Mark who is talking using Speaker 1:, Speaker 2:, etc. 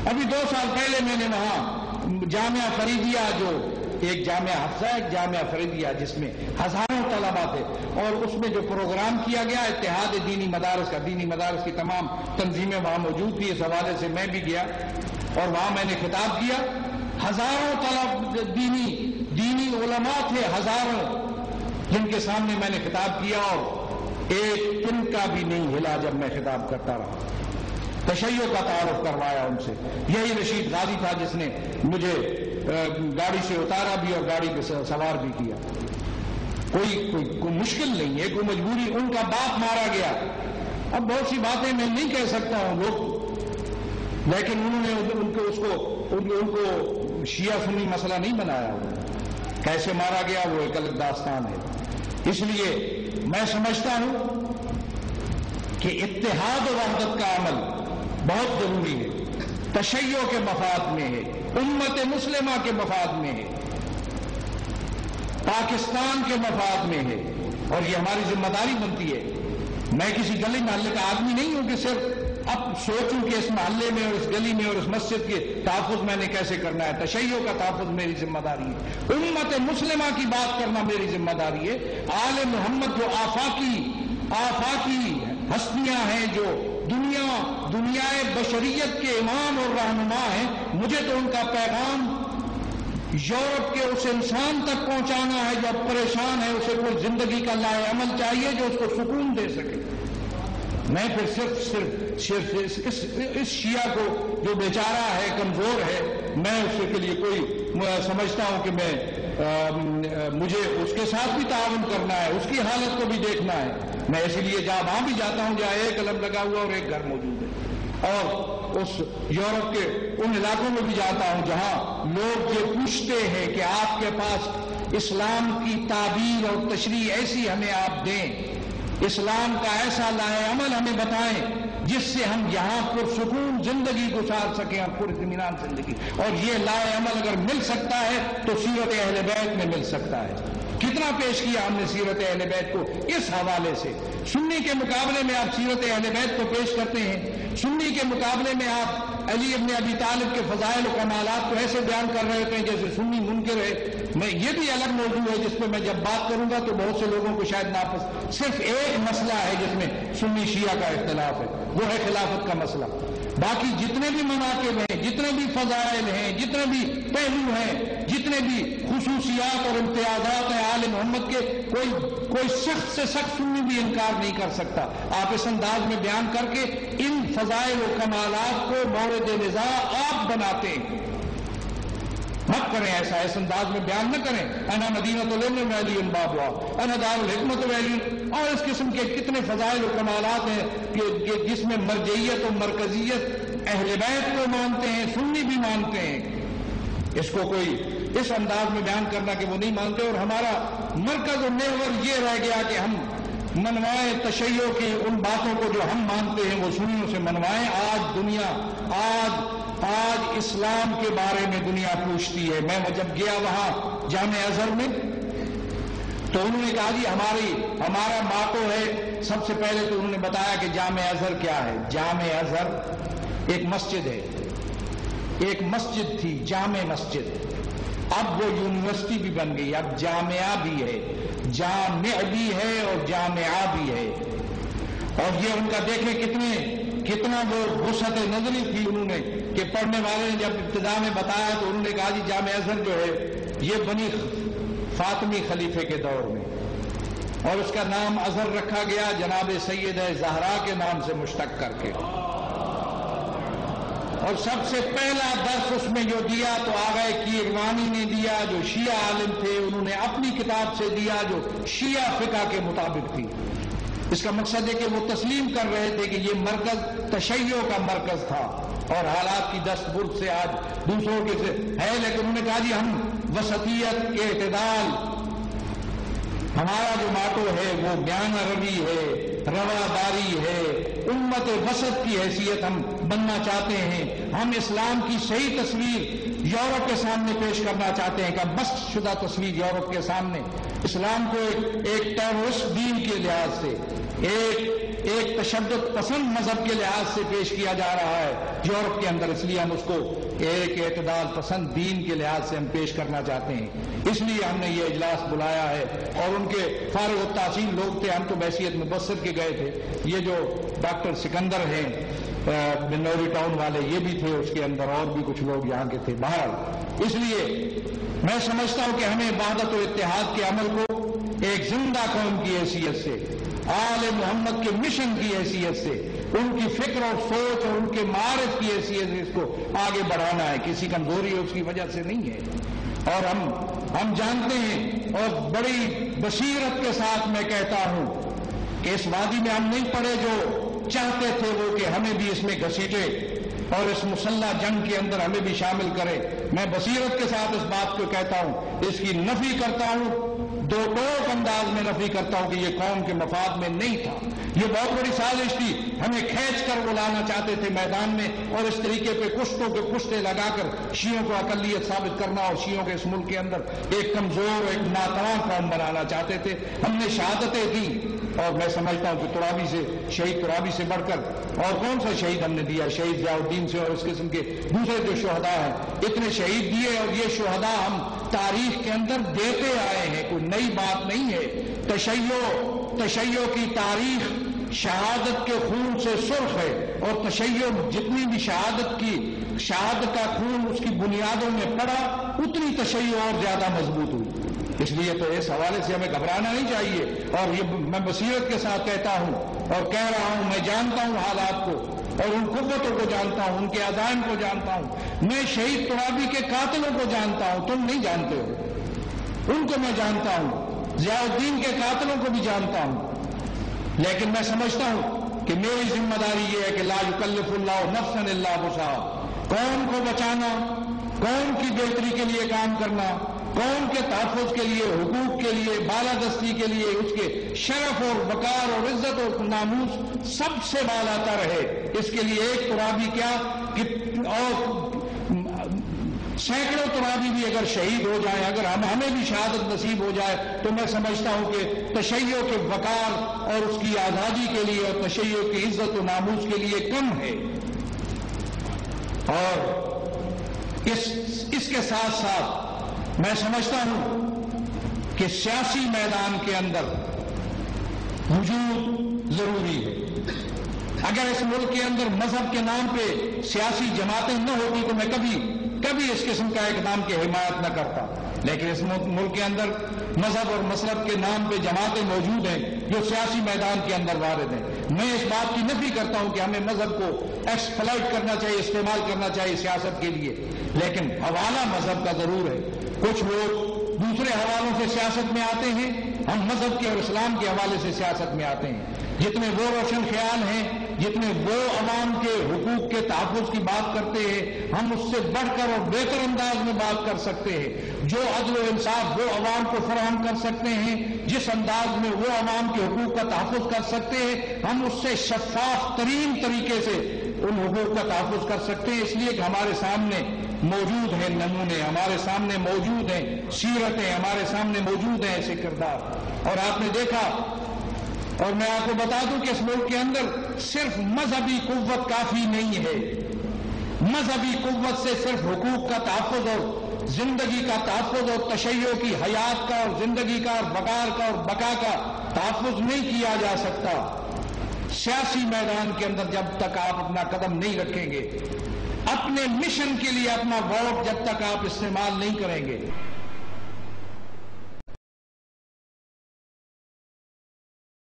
Speaker 1: ابھی 2 سال پہلے میں نے وہاں جامعہ فریدیہ، جو ایک جامعہ حفصہ ہے، ایک جامعہ فریدیہ، جس میں ہزاروں طلبا تھے، اور اس میں جو پروگرام کیا گیا اتحاد دینی مدارس کا، دینی مدارس کی تمام تنظیمیں وہاں موجود تھی، اس حوالے سے میں بھی گیا اور وہاں میں نے خطاب کیا. ہزاروں طلب دینی علماء تھے، ہزاروں، جن کے سامنے میں نے خطاب کیا اور ایک دن کا بھی نہیں ہلا جب میں خطاب کرتا رہا. تشیع کا تعارف کروایا ان سے. یہی رشید غازی تھا جس نے مجھے گاڑی سے اتارا بھی اور گاڑی پہ سوار بھی کیا. کوئی مشکل نہیں ہے، کوئی مجبوری. ان کا باپ مارا گیا. اب بہت سی باتیں میں نہیں کہہ سکتا ہوں لوگ، لیکن انہوں نے ان کو شیعہ سنی مسئلہ نہیں بنایا. کیسے مارا گیا وہ ایک الگ داستان ہے. اس لیے میں سمجھتا ہوں کہ اتحاد و وحدت کا عمل بہت ضروری ہے. تشیع کے مفاد میں ہے، امت مسلمہ کے مفاد میں ہے، پاکستان کے مفاد میں ہے، اور یہ ہماری ذمہ داری بنتی ہے. میں کسی گلی محلے کا آدمی نہیں ہوں کہ صرف اب سوچوں کہ اس محلے میں اور اس گلی میں اور اس مسجد کے تحفظ میں نے کیسے کرنا ہے. تشیع کا تحفظ میری ذمہ داری ہے. امت مسلمہ کی بات کرنا میری ذمہ داری ہے. آل محمد جو آفاقی ہستیاں ہیں، جو دنیائے بشریت کے امام اور رہنما ہیں، مجھے تو ان کا پیغام یورپ کے اس انسان تک پہنچانا ہے جو اب پریشان ہے. اسے کوئی زندگی کا لائے عمل چاہیے جو اس کو سکون دے سکے. میں پھر صرف اس شیعہ کو جو بیچارہ ہے، کمزور ہے، میں اس کے لیے کوئی سمجھتا ہوں کہ مجھے اس کے ساتھ بھی تعاون کرنا ہے، اس کی حالت کو بھی دیکھنا ہے. میں اسی لیے وہاں بھی جاتا ہوں جہاں ایک علم لگا ہوا اور ایک گھر موجود ہے، اور اس یورپ کے ان علاقوں میں بھی جاتا ہوں جہاں لوگ یہ پوچھتے ہیں کہ آپ کے پاس اسلام کی تعبیر اور تشریح ایسی ہمیں آپ دیں، اسلام کا ایسا لائے عمل ہمیں بتائیں جس سے ہم یہاں پرسکون زندگی گزار سکیں اور پراطمینان زندگی. اور یہ لائے عمل اگر مل سکتا ہے تو سیرت اہل بیت میں مل سکتا ہے. کتنا پیش کیا ہم نے سیرت اہل بیت کو اس حوالے سے. سنی کے مقابلے میں آپ سیرت اہل بیت کو پیش کرتے ہیں، سنی کے مقابلے میں آپ علی ابن ابی طالب کے فضائل و کمالات کو ایسے بیان کر رہے ہوتے ہیں جیسے سنی منکر ہے. میں یہ بھی الگ موضوع ہے جس پہ میں جب بات کروں گا تو بہت سے لوگوں کو شاید ناپسند. صرف ایک مسئلہ ہے جس میں سنی شیعہ کا اختلاف ہے، وہ ہے خلافت کا مسئلہ. باقی جتنے بھی مناقب ہیں، جتنے بھی فضائل ہیں، جتنے بھی پہلو ہیں، جتنے بھی خصوصیات اور امتیازات ہیں آل محمد کے، کوئی سخت سے سخت سنی بھی انکار نہیں کر سکتا. آپ اس انداز میں بیان کر کے ان فضائل و کمالات کو مورد نزاع آپ بناتے ہیں. مت کریں ایسا، اس انداز میں بیان نہ کریں. انا مدینۃ العلم وعلی بابها، انا دار الحکمت وعلی، اور اس قسم کے کتنے فضائل و کمالات ہیں کہ جس میں مرجعیت و مرکزیت اہل بیت کو مانتے ہیں، سنی بھی مانتے ہیں. اس کو کوئی اس انداز میں بیان کرنا کہ وہ نہیں مانتے. اور ہمارا مرکز و محور یہ رہ گیا کہ ہم منوائیں تشیع کی ان باتوں کو جو ہم مانتے ہیں وہ سنیوں سے منوائیں. آج اسلام کے بارے میں دنیا پوچھتی ہے. میں جب گیا وہاں جامع ازہر میں تو انہوں نے کہا جی ہمارا ماٹو ہے. سب سے پہلے تو انہوں نے بتایا کہ جامع ازہر کیا ہے. جامع ازہر ایک مسجد ہے، ایک مسجد تھی جامع مسجد، اب وہ یونیورسٹی بھی بن گئی، اب جامعہ بھی ہے، جامع بھی ہے اور جامعہ بھی ہے. اور یہ ان کا دیکھیں کتنا وہ وسعت نظری تھی انہوں نے کہ پڑھنے والے نے جب ابتدا میں بتایا تو انہوں نے کہا جی جامع ازہر جو ہے یہ بنی فاطمی خلیفے کے دور میں، اور اس کا نام ازہر رکھا گیا جناب سیدہ زہرا کے نام سے مشتق کر کے. اور سب سے پہلا درس اس میں جو دیا تو آغا کیروانی نے دیا، جو شیعہ عالم تھے انہوں نے اپنی کتاب سے دیا جو شیعہ فقہ کے مطابق تھی. اس کا مقصد ہے کہ وہ تسلیم کر رہے تھے کہ یہ مرکز تشیع کا مرکز تھا اور حالات کی دست برد سے آج دوسروں کے سے ہے. لیکن انہوں نے کہا جی ہم وسطیت، اعتدال، ہمارا جو ماٹو ہے وہ بیان روی ہے، رواداری ہے، امت وسط کی حیثیت ہم بننا چاہتے ہیں. ہم اسلام کی صحیح تصویر یورپ کے سامنے پیش کرنا چاہتے ہیں کہ مسخ شدہ تصویر یورپ کے سامنے اسلام کو ایک ٹیررسٹ دین کے لحاظ سے، ایک ایک تشدد پسند مذہب کے لحاظ سے پیش کیا جا رہا ہے یورپ کے اندر، اس لیے ہم اس کو ایک اعتدال پسند دین کے لحاظ سے ہم پیش کرنا چاہتے ہیں۔ اس لیے ہم نے یہ اجلاس بلایا ہے، اور ان کے فارغ التحصیل لوگ تھے، ہم تو بحیثیت مبصر کے گئے تھے، یہ جو ڈاکٹر سکندر ہیں بنوری ٹاؤن والے یہ بھی تھے اس کے اندر، اور بھی کچھ لوگ یہاں کے تھے باہر۔ اس لیے میں سمجھتا ہوں کہ ہمیں وحدت و اتحاد کے عمل کو ایک زندہ قوم کی حیثیت سے، آل محمد کے مشن کی حیثیت سے، ان کی فکر اور سوچ اور ان کے معارف کی حیثیت سے اس کو آگے بڑھانا ہے، کسی کمزوری اس کی وجہ سے نہیں ہے۔ اور ہم جانتے ہیں، اور بڑی بصیرت کے ساتھ میں کہتا ہوں کہ اس وادی میں ہم نہیں پڑے جو چاہتے تھے وہ کہ ہمیں بھی اس میں گھسیٹے اور اس مسلح جنگ کے اندر ہمیں بھی شامل کرے۔ میں بصیرت کے ساتھ اس بات کو کہتا ہوں، اس کی نفی کرتا ہوں، دو ٹوک انداز میں نفی کرتا ہوں کہ یہ قوم کے مفاد میں نہیں تھا، یہ بہت بڑی سازش تھی، ہمیں کھینچ کر وہ لانا چاہتے تھے میدان میں، اور اس طریقے پہ کشتوں کے کشتے لگا کر شیعوں کو اقلیت ثابت کرنا اور شیعوں کے اس ملک کے اندر ایک کمزور، ایک ناتواں قوم بنانا چاہتے تھے۔ ہم نے شہادتیں دی، اور میں سمجھتا ہوں کہ ترابی سے، شہید ترابی سے بڑھ کر اور کون سا شہید ہم نے دیا، شہید ضیاء الدین سے اور اس قسم کے دوسرے جو شہداء ہیں، اتنے شہید دیے، اور یہ شہداء ہم تاریخ کے اندر دیتے آئے ہیں، کوئی نئی بات نہیں ہے۔ تشیع کی تاریخ شہادت کے خون سے سرخ ہے، اور تشیع جتنی بھی شہادت کا خون اس کی بنیادوں میں پڑا، اتنی تشیع اور زیادہ مضبوط ہوئی۔ اس لیے تو اس حوالے سے ہمیں گھبرانا نہیں چاہیے، اور یہ میں بصیرت کے ساتھ کہتا ہوں اور کہہ رہا ہوں، میں جانتا ہوں حالات کو اور ان قوتوں کو جانتا ہوں، ان کے عزائم کو جانتا ہوں، میں شہید ترابی کے قاتلوں کو جانتا ہوں، تم نہیں جانتے ہو، ان کو میں جانتا ہوں، ضیاء الدین کے قاتلوں کو بھی جانتا ہوں، لیکن میں سمجھتا ہوں کہ میری ذمہ داری یہ ہے کہ لا یکلف اللہ نفسا الا وسعها، قوم کو بچانا، قوم کی بہتری کے لیے کام کرنا، قوم کے تحفظ کے لیے، حقوق کے لیے، بالادستی کے لیے، اس کے شرف اور وقار اور عزت اور ناموس سب سے بالا تر ہے۔ اس کے لیے ایک ترابی کیا کہ اور سینکڑوں ترابی بھی اگر شہید ہو جائیں، اگر ہمیں بھی شہادت نصیب ہو جائے، تو میں سمجھتا ہوں کہ تشیع کے وقار اور اس کی آزادی کے لیے اور تشیع کی عزت و ناموس کے لیے کم ہے۔ اور اس کے ساتھ ساتھ میں سمجھتا ہوں کہ سیاسی میدان کے اندر وجود ضروری ہے۔ اگر اس ملک کے اندر مذہب کے نام پہ سیاسی جماعتیں نہ ہوتی تو میں کبھی اس قسم کا اقدام کی حمایت نہ کرتا، لیکن اس ملک کے اندر مذہب اور مسلک کے نام پہ جماعتیں موجود ہیں جو سیاسی میدان کے اندر وارد ہیں۔ میں اس بات کی نفی کرتا ہوں کہ ہمیں مذہب کو ایکسپلائٹ کرنا چاہیے، استعمال کرنا چاہیے سیاست کے لیے، لیکن حوالہ مذہب کا ضرور ہے۔ کچھ لوگ دوسرے حوالوں سے سیاست میں آتے ہیں، ہم مذہب کے اور اسلام کے حوالے سے سیاست میں آتے ہیں۔ جتنے وہ روشن خیال ہیں، جتنے وہ عوام کے حقوق کے تحفظ کی بات کرتے ہیں، ہم اس سے بڑھ کر اور بہتر انداز میں بات کر سکتے ہیں۔ جو عدل و انصاف وہ عوام کو فراہم کر سکتے ہیں، جس انداز میں وہ عوام کے حقوق کا تحفظ کر سکتے ہیں، ہم اس سے شفاف ترین طریقے سے ان حقوق کا تحفظ کر سکتے ہیں۔ اس لیے کہ ہمارے سامنے موجود ہیں نمونے، ہمارے سامنے موجود ہیں سیرتیں، ہمارے سامنے موجود ہیں ایسے کردار۔ اور آپ نے دیکھا، اور میں آپ کو بتا دوں کہ اس ملک کے اندر صرف مذہبی قوت کافی نہیں ہے۔ مذہبی قوت سے صرف حقوق کا تحفظ اور زندگی کا تحفظ اور تشیع کی حیات کا اور زندگی کا اور وقار کا اور بقا کا تحفظ نہیں کیا جا سکتا۔ سیاسی میدان کے اندر جب تک آپ اپنا قدم نہیں رکھیں گے، اپنے مشن کے لیے اپنا ووٹ جب تک آپ استعمال نہیں کریں گے،